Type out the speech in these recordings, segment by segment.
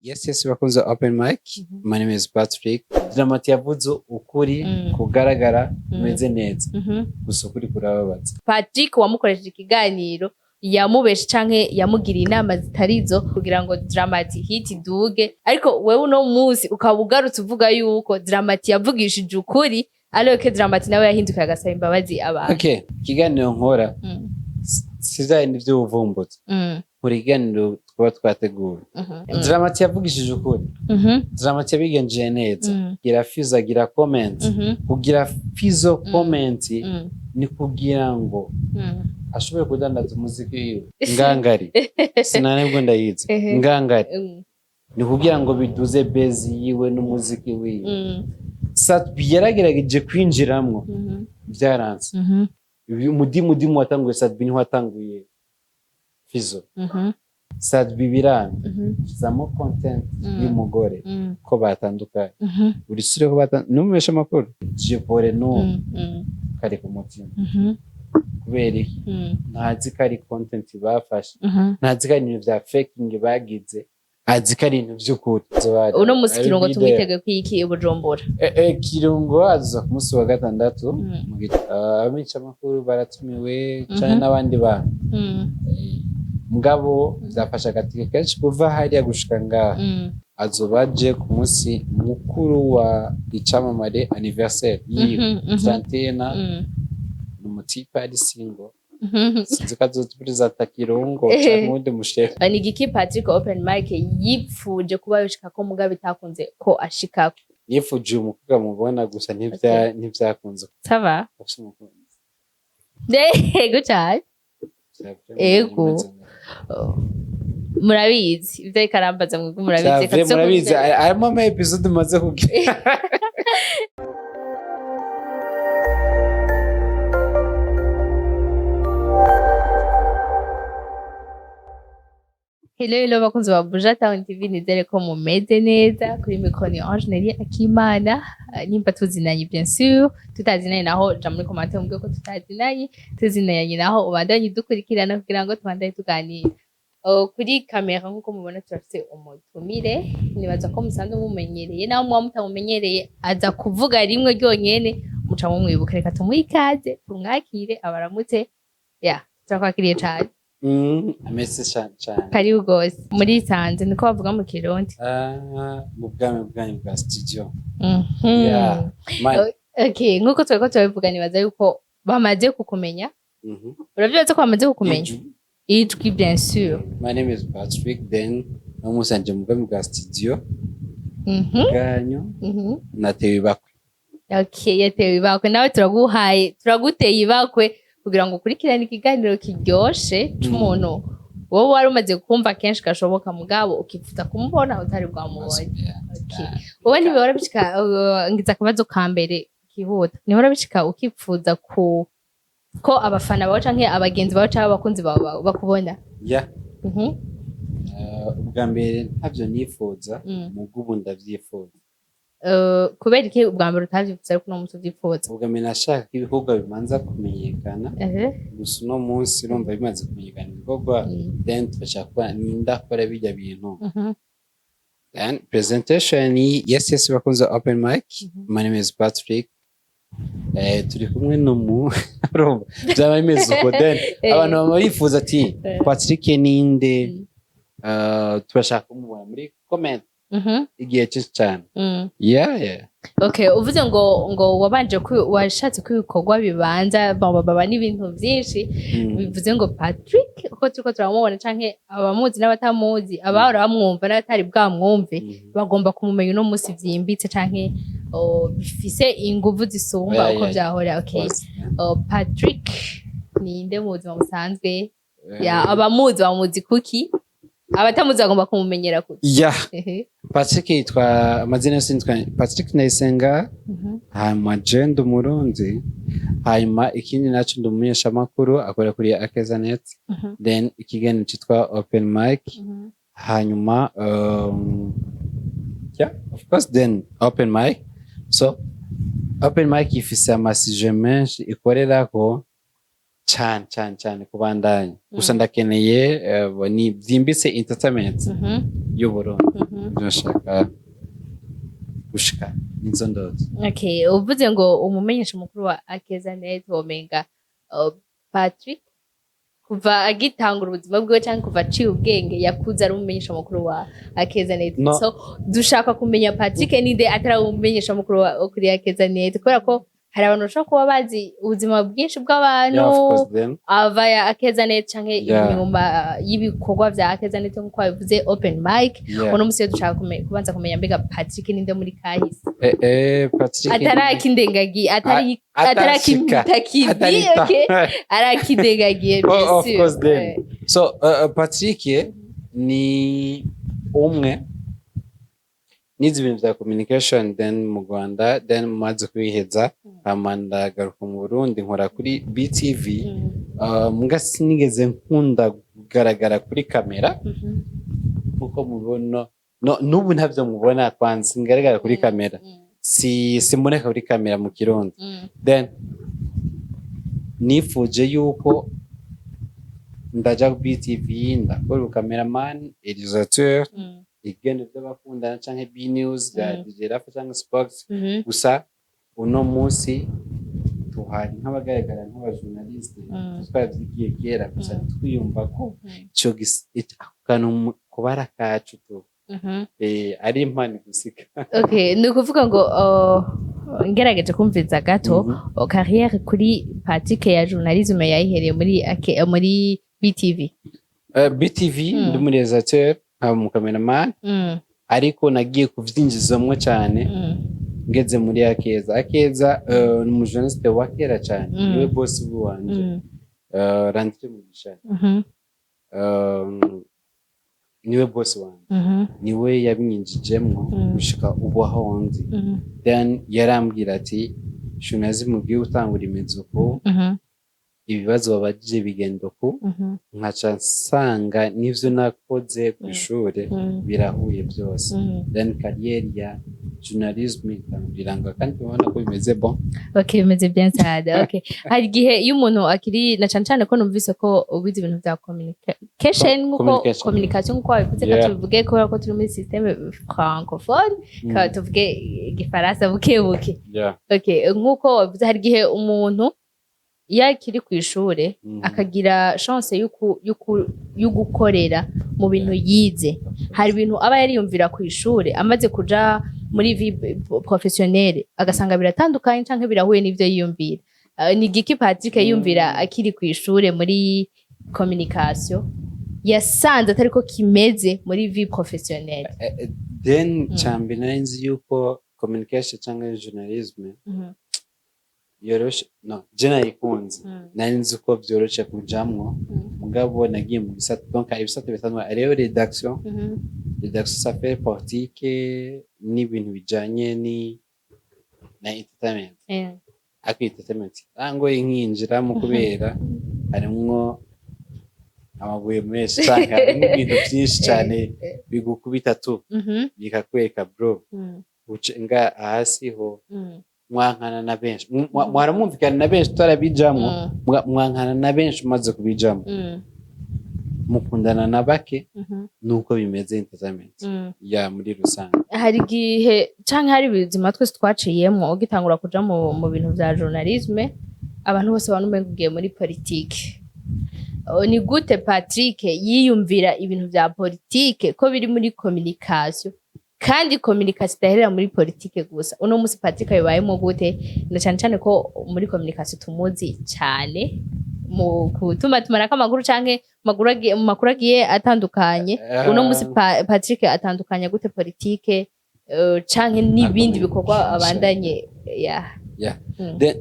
Yes, bakunze open mic. My name is Patrick. Dramati yavuze ukuri kugaragara meze neza. Gusa ukuri kurababaza. Patrick wamukoresheje ikiganiro yamubeshe canke yamugiriye inama zitarizo kugira ngo Dramati hit duge, ariko wewe uno munsi ukaba ugarutse uvuga yuko Dramati yavugishije ukuri, ariko Dramati nawe yahinduka agasaba imbabazi abantu. Okay, ikiganiro nkora sizaye n'ivyo uvumbutse. Kuri ikiganiro twaba twategura. Dramati yavugishije ukuri. Dramati yabigenje neza. Gira fiza, gira comment. Kugira fizo comment ni kugira ngo ashobore kudandaza umuziki wiwe ngangari. Sinanebwo ndayize. Ngangari. Ni kugira ngo biduze base yiwe n'umuziki wiwe. Satbi yaragerageje kwinjiramwo byaranze. UMUDIMUDIMU watanguye, Satbi niho watanguye fizo. Satbi biranga zamo content y'umugore ko batandukanye. Uri sure ko numesha makuru jepore no kare ku mutima kubera iki ntazi kari content bafashe, ntazi kari ibintu vya faking bagize, azi kari ibintu vy'ukuri. Uno musi Kirungo tumwitege kwiki Bujumbura. Kirungo aza ku musi wa gatandatu mu abica makuru baratumiwe cyane n'abandi bantu. Mugabo zafasha gatike kenshi kuva hariya gushika ngaha. Azobaje ku musi mukuru wa icamamare anniversaire yiwe Santena n'umutipa ari single. Sinzi ko azotuburiza Kirungo cyangwa undi mushefu. Ni igiki Patrick open mic yipfuje kuba yoshika ko mugabo bitakunze ko ashikako? Yipfuje umukobwa mubona gusa ntivyakunze. Sava? Ego cyane. Ego. Murabizi ivyo ikarambaza mwebwe murabizi arimo ama episode maze kugira. Hello bakunzi ba Buja Town TV, nizere ko mumeze neza. Kuri mikoro ni Ange Akimana. Nimba tuzinanye bien sûr, tutazinanye naho ja muri commentaire mubwiye ko tutazinanye, tuzinanye naho ubandanye dukurikirana kugira ngo tubandanye tuganira. Kuri kamera nkuko mubona turafite umutumire, nibaza ko musanzwe mumenyereye, naho mwa mutamumenyereye aza kuvuga rimwe ryonyene muca mu mwibuka. Reka tumuhe ikaze tumwakire abaramutse. Turakwakiriye cyane. Amese cyane. Karibu gose. Muri sanze niko bavuga mu Kirundi. Mu bwami bwa studio. Okay, nkuko tweko tubivuga nibaza yuko bamaze kukumenya. Uravyoze ko bamaze kukumenya? Ijwi bien sûr. My name is Patrick, then namusanje mu bwami bwa studio. Ganyo. Natewe ibakwe. Okay, yatewe ibakwe. Nawe turaguteye ibakwe kugira ngo ukurikirane ikiganiro kiryoshe c'umuntu wowe wari umaze kumva kenshi gashoboka, mugabo ukifuza kumubona utari bwamubonye. Okay, wowe ntibihora bishika ngiza akabazo ka mbere kihuta, ntibihora bishika ukifuza ko abafana bawe canke abagenzi bawe canke abakunzi bawe bakubona? Ubwa mbere ntavyo nifuza, mugabo ubu ndavyifuza. Kubera iki ubwa mbere utavyifuza ariko uno munsi uvyifuza? Ubwa mbere nashaka ko ibikorwa bimanza kumenyekana, gusa uno munsi urumva bimaze kumenyekana ibikorwa, then tugashaka ndakora bijya bintu. Then presentation yes bakunze open mic. My name is Patrick. Turi kumwe urumva byaba bimeze uko, then abantu baba bifuza ati Patrick ninde, tubashaka kumubona muri comment igihe cyane. Okay, uvuze ngo wabanje washatse ko ibikorwa bibanza baba n'ibintu byinshi, bivuze ngo Patrick uko turiko turamubona canke abamuzi n'abatamuzi, abahora bamwumva n'abatari bwamwumve bagomba kumumenya uno munsi vyimbitse canke bifise inguvu zisumba uko vyahora. Okay, Patrick ninde mu buzima busanzwe? Abamuzi bamuzi kuki, abatamuzi bagomba kumumenyera kuki? Patrick yitwa amazina yose yitwa Patrick Nayisenga. Hanyuma Jendo Murundi. Hanyuma ikindi naco ndumunyesha makuru akora kuri Akezanet. Then ikiganiro cyitwa open mic. Hanyuma of course then open mic. So open mic ifise amasije menshi ikorerako cyane kubandanya gusa ndakeneye ni byimbitse entertainment y'u Burundi ndashaka gushika nizo ndoto. Okay, uvuze ngo umumenyesha mukuru wa Akeza Net womenga Patrick kuva agitangura ubuzima bwiwe cyangwa kuva aciye ubwenge yakuze ari umumenyesha mukuru wa Akeza Net. So dushaka kumenya Patrick ninde atari umumenyesha mukuru wa ukuri Akeza Net kubera ko hari abantu bashobora kuba bazi ubuzima bwinshi bw'abantu ava ya Akeza Net canke inyuma y'ibikorwa vya Akeza Net nkuko bivuze open mic. Uno musi dushaka kubanza kumenya mbega Patrick ninde muri kahise. Patrick atarakindengagi atarakimutakivi okay arakindengagi of course then. So Patrick ni umwe nizi ibintu vya communication then mu Rwanda then maze kwiheza amanda garuka mu Burundi nkora kuri BTV mbwa sinigeze nkunda kugaragara kuri kamera kuko mubona nubu ntavyo mubona kwanza ngaragara kuri kamera simboneka kuri kamera mu Kirundi then nifuje yuko ndaja ku BTV ndakora cameraman réalisateur igene by'abakundana canke B news ga DJ Rafa canke Sports gusa uno munsi tuhari nk'abagaragara nk'abajournaliste twavyigiye kera gusa twiyumva ko ico kantu kubara kacu tu ari impani gusika. Okay, ni ukuvuga ngo ngerageje kumviza gato carrière kuri Patrick ya journalisme yayihereye muri BTV. BTV ndi umurealisateur nkaba mu cameraman ariko nagiye kuvyinjizamwo cyane ngeze muri Akeza ni umujournaliste wa kera cyane niwe boss wanje randike mu gishaka niwe boss wanje niwe yabinyinjijemwo gushika ubu aho ndi then yarambwira ati journalism ugiye utangura imezuko ibibazo babajije bigendo ku nkaca nsanga n'ivyo nakoze ku ishure birahuye byose then carrière ya journalisme biranka kandi ubona ko bimeze bon. Okay, bimeze bien sada. Okay, hari gihe iyo umuntu akiri na cyane ko numvise ko ubizi ibintu bya communication nkuko communication nkuko bivuze ko tuvuge ko turi muri systeme francophone ka tuvuge igifaransa buke. Okay, nkuko bivuze hari gihe umuntu yakiri ku ishure akagira chance yo gukorera mu bintu yize. Hari ibintu aba yariyumvira ku ishure amaze kuja muri vie professionnelle agasanga biratandukanye canke birahuye n'ivyo yiyumvira. Ni giki Patrick yiyumvira akiri ku ishure muri communication yasanze atari ko kimeze muri vie professionnelle. Then chambe narinzi yuko communication canke journalism yoroshe jena ikunze narinzi uko byoroshe kujamwo mugabo nagiye mu bisata donc ibisata bitanu ariyo rédaction ça fait politique n'ibintu bijanye na entertainment entertainment ango inkinjira mu kubera harimwo amabuye menshi cyane n'ibintu byinshi cyane bigukubita tu bikakwereka bro nga hasi ho mwankana na benshi mwaramumvikana na benshi tutarabijamwo mwankana na benshi maze kubijamwo mukundana na bake nuko bimeze entertainment ya muri rusange. Hari gihe canke hari bizima twese twaciyemwo ugitangura kuja mu bintu vya journalisme abantu bose banumengugiye muri politique. Ni gute Patrick yiyumvira ibintu vya politique ko biri muri communication kandi communication idaherera muri politique gusa. Uno musi Patrick yabayemo gute na cyane ko muri communication tumuzi cyane mu kutuma tumaraka amakuru canke makuru agiye atandukanye. Uno musi Patrick atandukanya gute politique canke n'ibindi bikorwa abandanye then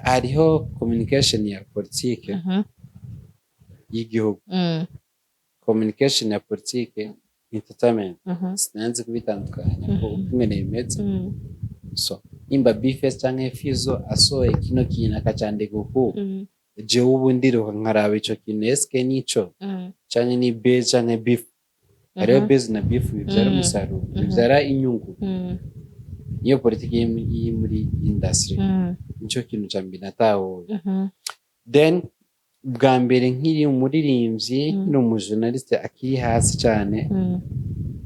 hariho communication ya politique y'igihugu communication ya politique entertainment sinanze kubitandukanya ko kumene imeze so imba bifes canke fizo asoye kino kintu akacandika uko je ubu ndiro nkaraba ico kintu eske nico canke ni be canke beef ariyo base na beef bivyara umusaruro bivyara inyungu niyo politiki muri industry nico kintu cambi nataho then bwa mbere nkiri umuririmbyi nkiri umujournaliste akiri hasi cyane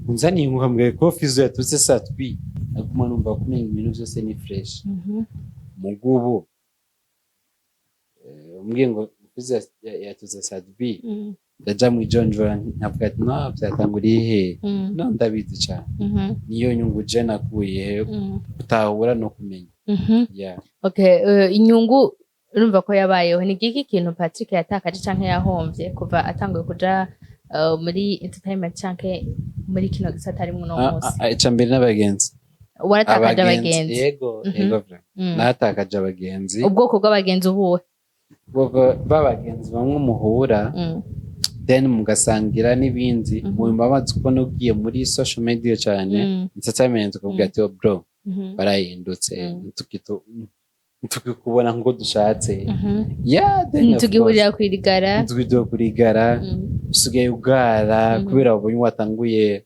unzaniye nkambwiye ko fizo yatutse saa twi aguma numva ko ibintu byose ni fresh mugubu umbwiye ngo fizo yatutse saa twi ndaja mu ijonjora nkavuga ati no byatanguriye he no ndabizi cyane niyo nyungu je nakuye kutahura no kumenya inyungu urumva ko yabayeho ni giki kintu Patrick yatakaje canke yahomvye kuva atanguye kuja muri entertainment canke muri kino gisata arimwo no munsi icambere n'abagenzi waratakaje abagenzi yego natakaje abagenzi ubwoko bw'abagenzi ubuwe ubwoko b'abagenzi bamwe muhura then mugasangira n'ibindi mu mbabazi ko nugiye muri social media cyane entertainment ukubwira ati bro barahindutse tukikubona ngo dushatse tugihurira kurigara usigaye ugara kubera ubonye watanguye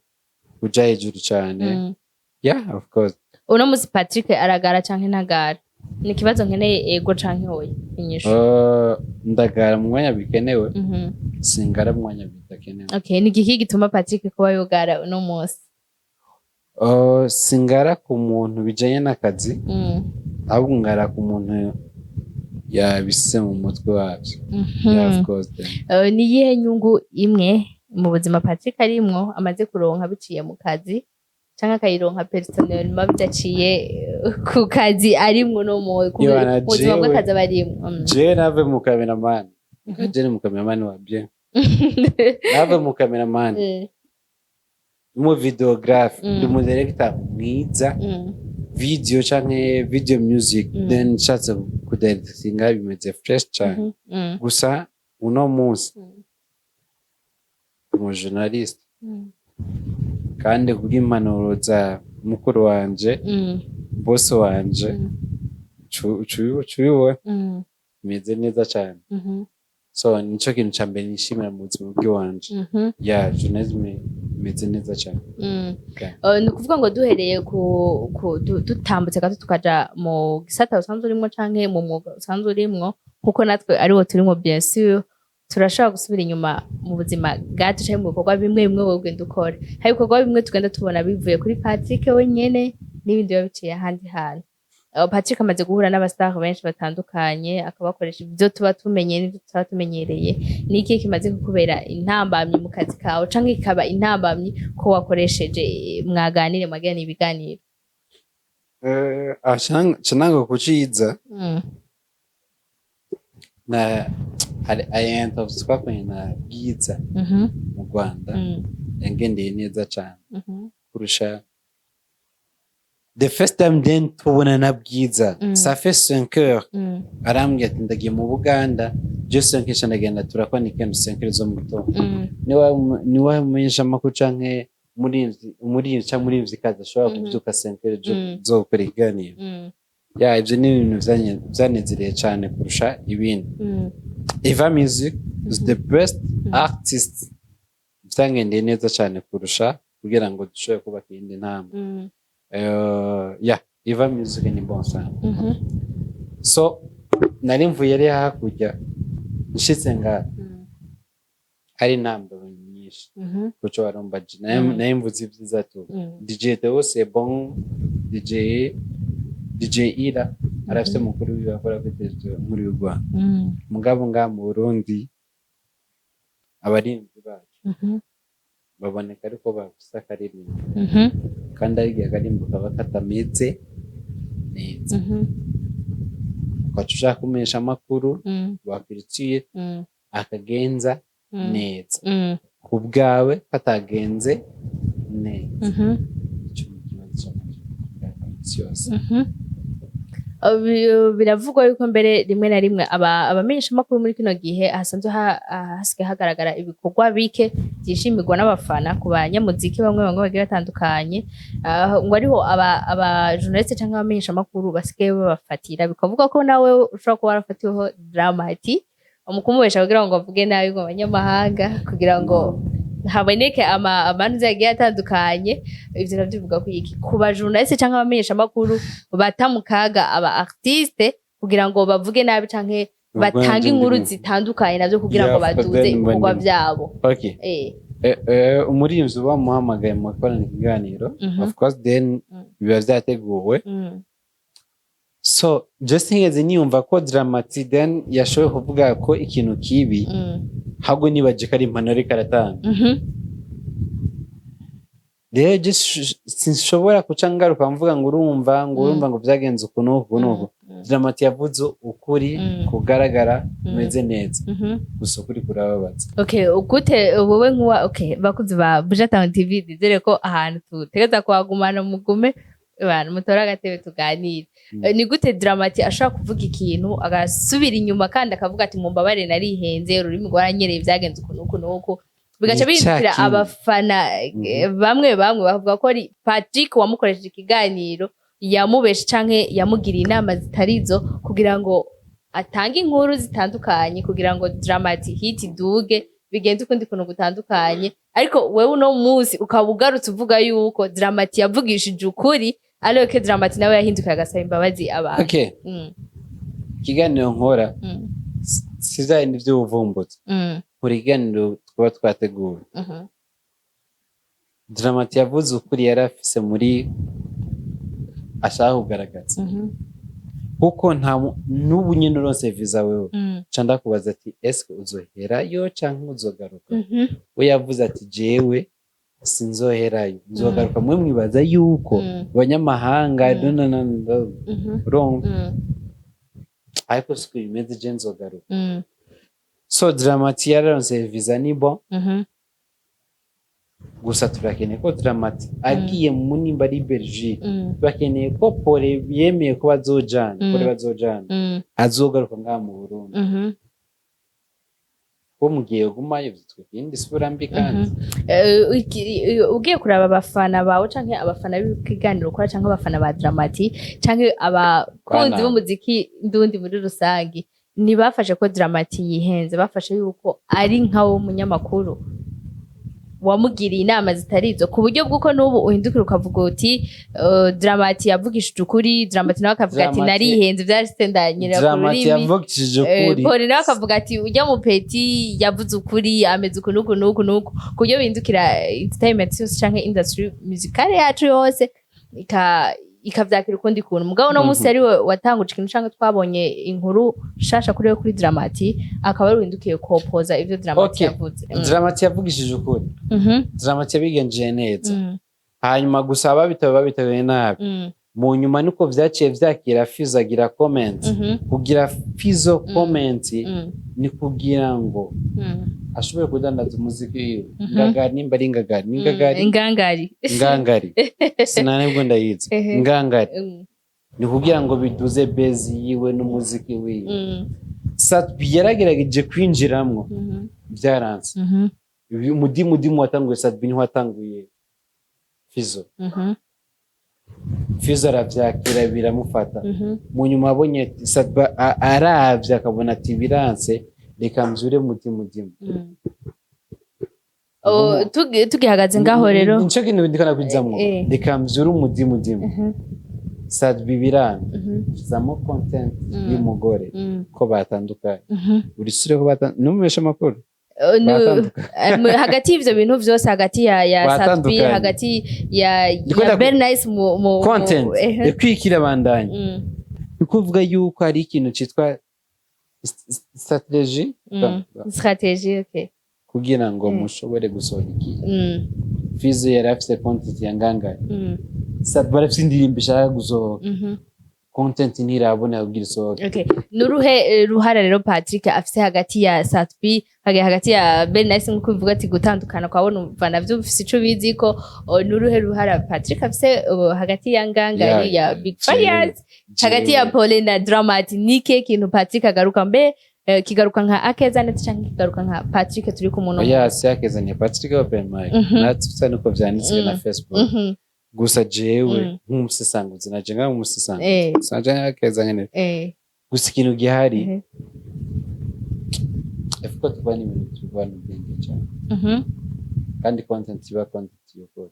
kuja hejuru cyane of course uno musi Patrick aragara canke ntagara ni kibazo nkeneye ego canke hoye inyisho ndagara mu mwanya bikenewe singara mu mwanya bidakenewe ni giki gituma Patrick kuba yogara uno musi singara ku muntu bijanye n'akazi ahubwo ngara ku muntu yabise mu mutwe wabyo of course ni iyihe nyungu imwe mu buzima Patrick arimwo amaze kuronka biciye mu kazi canke akayironka personnel bidaciye ku kazi arimwo no mu buzima bw'akazi abarimwo je nave mu cameraman wa bien nave mu cameraman mu videographe ndi mu director mwiza video canke video music then nshatse kudirectinga bimeze fresh cyane gusa uno munsi mu journalist kandi kuri impanuro za mukuru wanje boss wanje cubiwe bimeze neza cyane so nico kintu ca mbere nishimira mu buzima bw'iwanje journalism imeze neza cyane ni ukuvuga ngo duhereye dutambutse gato tukaja mu gisata usanzwe urimwo canke mu mwuga usanzwe urimwo nkuko natwe ariwo turimo bien sûr turashobora gusubira inyuma mu buzima bwacu canke mu bikorwa bimwe bimwe wowe ugenda ukora hari ibikorwa bimwe tugenda tubona bivuye kuri Patrick wenyene n'ibindi biba biciye ahandi hantu Patrick amaze guhura n'abastar benshi batandukanye akabakoresha ibyo tuba tumenye n'ibyo tuba tumenyereye ni iki kimaze kukubera intambamyi mu kazi kawe canke ikaba intambamyi ko wakoresheje mwaganire mwagirana ibiganiro cananga kuciza na ayent of twakoranye na Bwiza mu Rwanda yangendeye neza cyane kurusha the first time then tubona na Bwiza ça fait 5 heures arambye ati ndagiye mu Buganda je 5 heures ndagenda turakora ikintu 5 heures zo mu gitondo niwa mumenyesha makuru canke muri cyangwa kaza ashobora kubyuka 5 heures zo gukora iganiro ibyo ni ibintu byanezereye cyane kurusha ibindi Eva Music is the best artist byangendeye neza cyane kurusha kugira ngo dushobore kubaka iyindi ntambwe Eva Music ni bon sana so nari mvuye yari hakurya nshitse nga hari intambwe nyinshi kuco baromba naye mvuze ibyiza tu DJ Theo c'est bon DJ Ira arafite mukuru wiwe akora kuri muri Rwanda mugabo nga mu Burundi abarinzi bacu baboneka ariko bafite akaririmbo kandi ari akarimbo kaba katameze neza ukaca kumenyesha amakuru bakwiriye akagenza neza ku bwawe katagenze neza biravugwa yuko mbere rimwe na rimwe abamenyesha amakuru muri kino gihe hasanzwe hasigaye hagaragara ibikorwa bike byishimirwa n'abafana ku banyamuziki bamwe bagiye batandukanye ngo ariho abajournaliste cyangwa abamenyesha amakuru basigaye babafatira bikavuga ko nawe ushobora kuba warafatiweho drama ati umukumubesha kugira ngo avuge nabi mu banyamahanga kugira ngo haboneke amantu yagiye atandukanye ivyo navyo bivuga ko iki ku bajournaliste cyangwa abamenyesha amakuru bata mu kaga aba artiste kugira ngo bavuge nabi canke batanga inkuru zitandukanye navyo kugira ngo baduze ibikorwa vyabo. Umuririmbyi bamuhamagaye mu gukorana ikiganiro, of course then biba vyateguwe. So just ngeze niyumva ko Dramati then yashoboye kuvuga ko ikintu kibi hago nibaje kari impano ariko aratanga. Rero sinshobora kuca ngaruka mvuga ngo urumva ngo vyagenze ukuntu. Dramati yavuze ukuri kugaragara meze neza. Gusa ukuri kurababaza. Okay, ugute wowe nkuwa bakuzi ba Buja Town TV dizere ko ahantu tutegeza kwagumana mugume abantu mutora agatebe tuganire. Ni gute Dramati ashaka kuvuga ikintu agasubira inyuma kandi akavuga ati mumbabare narihenze ururimi rwaranyereye vyagenze ukuntu bigaca bintira abafana bamwe bavuga ko ari Patrick wamukoresheje ikiganiro yamubeshe canke yamugiriye inama zitarizo kugira ngo atange inkuru zitandukanye kugira ngo Dramati hit duge bigenze ukundi kuntu gutandukanye, ariko wewe uno munsi ukaba ugarutse uvuga yuko Dramati yavugishije ukuri ariko ke Dramati nawe yahinduka agasaba imbabazi abantu. Ikiganiro nkora sizaye n'ivyo uvumbutse kuri ikiganiro twaba twateguwe. Dramati yavuze ukuri yarafise muri ashaka kugaragaza kuko nta n'ubu nyine uronse visa wewe canda kubaza ati eske uzoherayo canke uzogaruka. We yavuze ati jewe sinzoherayo nzogaruka. Mwe mwibaza yuko abanyamahanga wrong, ariko siku bimeze je nzogaruka. So Dramati yararonse visa ni bon. Gusa turakeneye ko Dramati agiye mu nimba ari Belgique, turakeneye ko Pole yemeye ko bazojana azogaruka ngaha mu Burundi. Ko mugiye gumayo vyitwe indi sura mbi kandi ugiye kuraba abafana bawe canke abafana b'ikiganiro ukora canke abafana ba Dramati canke abakunzi b'umuziki ndundi muri rusangi, ntibafashe ko Dramati yihenze, bafashe yuko ari nkawo munyamakuru wamugiriye inama zitarizo ku buryo bw'uko n'ubu uhindukira ukavuga uti Dramati yavugishije ukuri. Dramati nawe akavuga ati narihenze vyaristendanyira ku rurimi. Dramati yavugishije ukuri. Pole nawe akavuga ati ujya mu peti yavuze ukuri ameze ukuntu ku buryo bindukira entertainment yose canke industry musicale yacu yose ikavyakira ukundi kuntu. Mugabo no musi ari we watanguje ikintu canke twabonye inkuru shasha kuri we kuri Dramati akaba ari uhindukiye kopoza ivyo Dramati yavuze. Dramati yavugishije ukuri. Dramati yabigenje neza. Hanyuma gusa babitaye nabi. Mu nyuma niko vyaciye vyakira Fizo agira comment. Kugira Fizo comment ni kugira ngo ashobore kudandaza umuziki wiwe. Ngangari nimba ari ingangari sinanebwo ndayizi ingangari ni kugira ngo biduze base yiwe n'umuziki wiwe. Satbi yaragerageje kwinjiramwo byaranze. Umudimudimu watanguye Satbi niho watanguye Fizo. Fizo aravyakira biramufata. Mu nyuma abonye Satbi aravye akabona ati biranse reka mzure mudimudimu. Tugihagaze ngaho rero nico kintu ndikana kujamwo reka mzure umudimudimu. Satbi biranga zamo content y'umugore ko batandukanye. Urisure ko numesha makuru hagati y'ivyo bintu vyose, hagati ya Satbi, hagati ya very nice mu content kwikira bandanye. Bikuvuga yuko ari ikintu citwa strategy. Okay, kugira ngo mushobore gusohora ikintu. Fizo yarafise content ya ngangari. Satbi barafise indirimbo ishaka gusohoka. Content ntirabona kugira isohoke. Okay, nuruhe ruhara rero Patrick afise hagati ya Satbi hagati ya Ben Nice nkuko bivuga ati gutandukana kwabona umvana vyo bifise ico bizi ko nuruhe ruhara Patrick afise hagati ya ngangari ya Big Fires hagati ya Pole na Dramati. Nike kintu Patrick agaruka mbe kigaruka nka Akeza ndetse canke kigaruka nka Patrick turi ku muntu. Si Akeza ni Patrick open mic natse nuko vyanditse na Facebook. Gusa jewe nk'umusesanguzi naje nga nk'umusesanguzi sanje Akeza nyene. Gusa ikintu gihari efko tubani ibintu tubana ubwenge cyane. Kandi content iba content yuko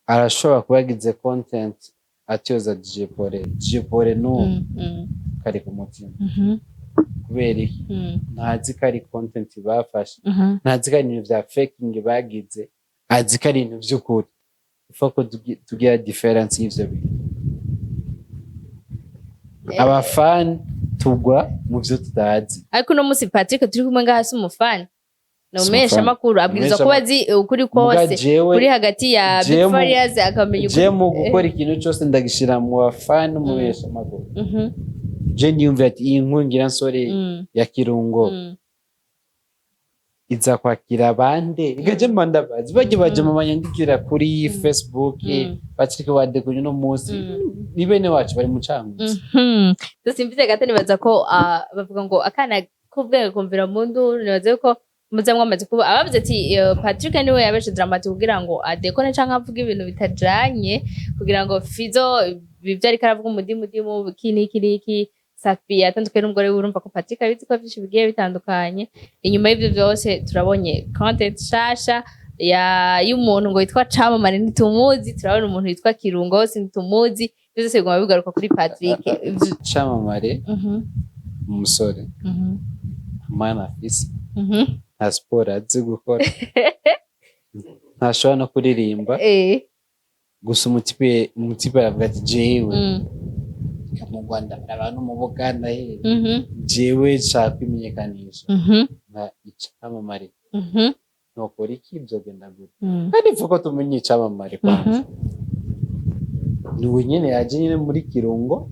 arashobora kubagize content atyoza DJ Pole no kari ku mutima kubera iki ntazi ko ari content bafashe ntazi ko ari ibintu vya faking bagize azi ko ari ibintu vy'ukuri ifoko tugira difference y'ivyo bintu abafani tugwa mu vyo tutazi ariko no musi Patrick turi kumwe ngaha si umufani no umesha makuru abwiriza kuba azi ukuri kose kuri hagati ya Big Farious akamenya ukuri je mu gukora ikintu cyose ndagishira mu bafani umesha makuru je ndiyumva ati iyi nkuru ngira nsore ya Kirungo iza kwakira bande igaje mandabazi baje mu banyandikira kuri Facebook Patrick wadekunye no munsi ni bene wacu bari mu cangutse dusimbize gato nibaza ko bavuga ngo akana kubwenge kumvira mu nduru nibaza ko muzamwe amaze kuba abavuze ati Patrick niwe yabeshe dramatique kugira ngo adekone canke avuga ibintu bitajanye kugira ngo Fizo bivyo ari karavuga umudimudimu kiniki Safi yatandukanye n'umugore urumva ko Patrick abizi ko byinshi bigiye bitandukanye inyuma y'ivyo byose turabonye content shasha y'umuntu ngo yitwa Camamare ntitumuzi turabona umuntu yitwa Kirungo sintumuzi byose bigomba bigaruka kuri Patrick Camamare umusore mana afise nta sport azi gukora ntashobora no kuririmba gusa umutipe aravuga ati jewe mu Rwanda abantu mu Buganda jewe nshaka kwimenyekanisha nka Icamamare nokora iki byogenda gute kandi mvuga tumenye Icamamare kwanza niwe nyene yaje nyene muri Kirungo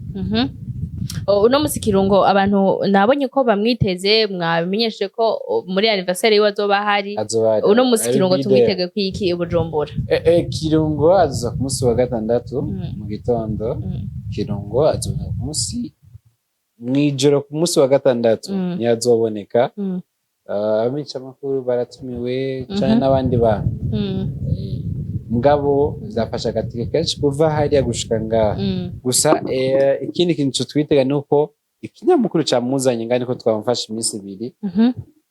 uno musi Kirungo abantu nabonye ko bamwiteze mwabimenyeshe ko muri anniversaire yiwe azoba hari uno musi Kirungo tumwitege kwiki Bujumbura Kirungo azoza ku musi wa gatandatu mu gitondo Kirungo azoza ku musi mwijoro ku musi wa gatandatu ntiyazoboneka abica makuru baratumiwe cyane n'abandi bantu mugabo zafasha agatike kenshi kuva hariya gushika ngaha gusa ikindi kintu twitega nuko ikinyamakuru camuzanye ngani ko twamufasha iminsi ibiri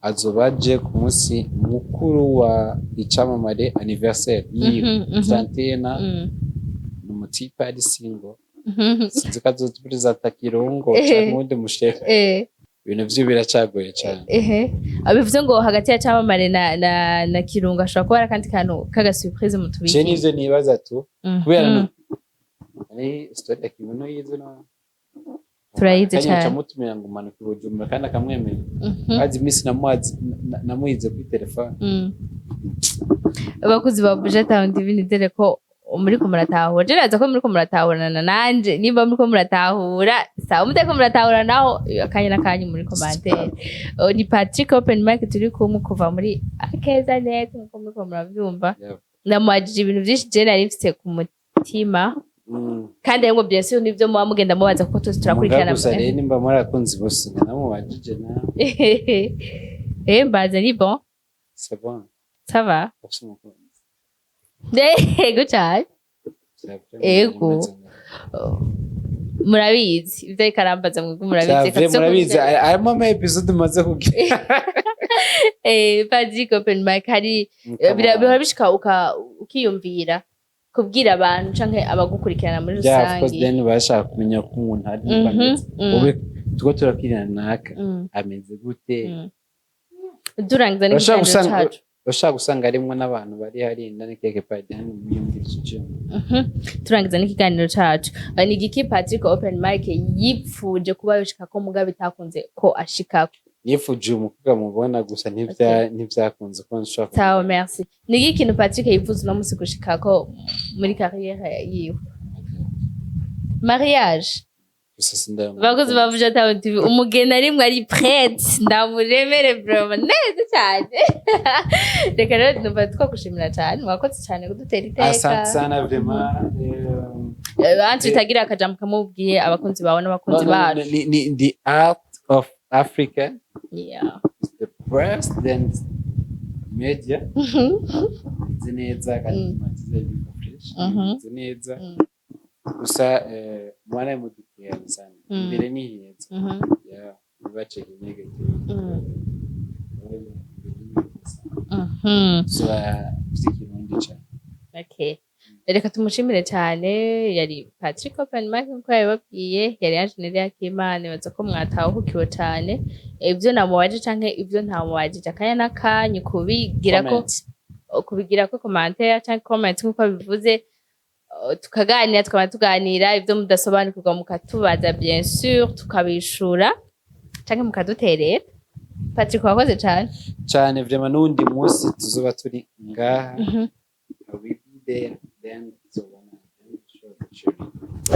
azoba aje ku munsi mukuru wa Icamamare anniversaire yiwe Santina n'umutipe ari single sinzi ko azotuburiza Kirungo cyangwa undi mushefe ibintu vyo biracagoye cyane abivuze ngo hagati ya Camamare na Kirungo ashobora kuba kandi kantu kaga surprise mu tubiki je nivyo nibaza tu kubera ni story ya Kibuno yizo no turayize cyane camutumira ngo manuka Bujumbura kandi akamwemera azi misi namuyize kuri telefone abakuzi ba Budget Town TV nizere ko muri ko muratahura je naza ko muri ko muratahurana nanje niba muri ko muratahura sawa muteko muratahura naho akanya nakanya muri commentaire ni Patrick open mic turi kumwe kuva muri akeza net nko muri ko muravyumva namwajije ibintu byinshi je nari mfite ku mutima kandi ngo bien sûr nivyo muba mugenda mubaza kuko twese turakurikirana gusa rero nimba murakunzi bose namubajije na mbaza ni bon c'est bon ça va ego cyane ego murabizi ivyo ikarambaza mwebwe murabizi arimo ama episode maze kugira Patrick open mic hari bihora bishika ukiyumvira kubwira abantu canke abagukurikirana muri rusangi of course then bashaka kumenya ko umuntu ari bameze ube tuko turakirana naka ameze gute durangiza n'ikiganiro cyacu bashaka gusanga arimwe n'abantu bari hari ndani keke padani muyumvise cyo turangiza n'ikiganiro cyacu ni giki Patrick open mic yipfuje kuba yoshika ko mugabe takunze ko ashika yifuje umukobwa mubona gusa ntivyakunze ko nshaka tawo merci ni giki kintu Patrick yifuza no musi gushika ko muri carrière yiwe mariage bakoze bavuze ati umugeni arimwe ari prête ndamuremere vraiment neza cyane reka rero numva twakushimira cyane wakoze cyane kudutera iteka asante sana vraiment anti tagira akajambo kamubwiye abakunzi bawe n'abakunzi bacu the art of Africa yeah the president media zineza kandi matize fresh zineza gusa mwana mudukiye sana mbere ni heza ya bace negative so zikirundi cyane okay reka tumushimire cyane yari Patrick Open Mic nkuko yababwiye yari Angeneri Akimana baza ko mwatahukiwe cyane ibyo namubaje canke ibyo ntamubajije akanya n'akanyu kubigira ko commentaire canke comment nkuko bivuze tukaganira tukaba tuganira ibyo mudasobanukirwa mukatubaza bien sûr tukabishura canke mukaduterera. Patrick wakoze cyane vraiment n'undi munsi tuzoba turi ngaha we be there then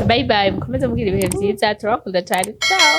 bye bye mukomeze mugira ibihe byiza turabakunda cyane ciao.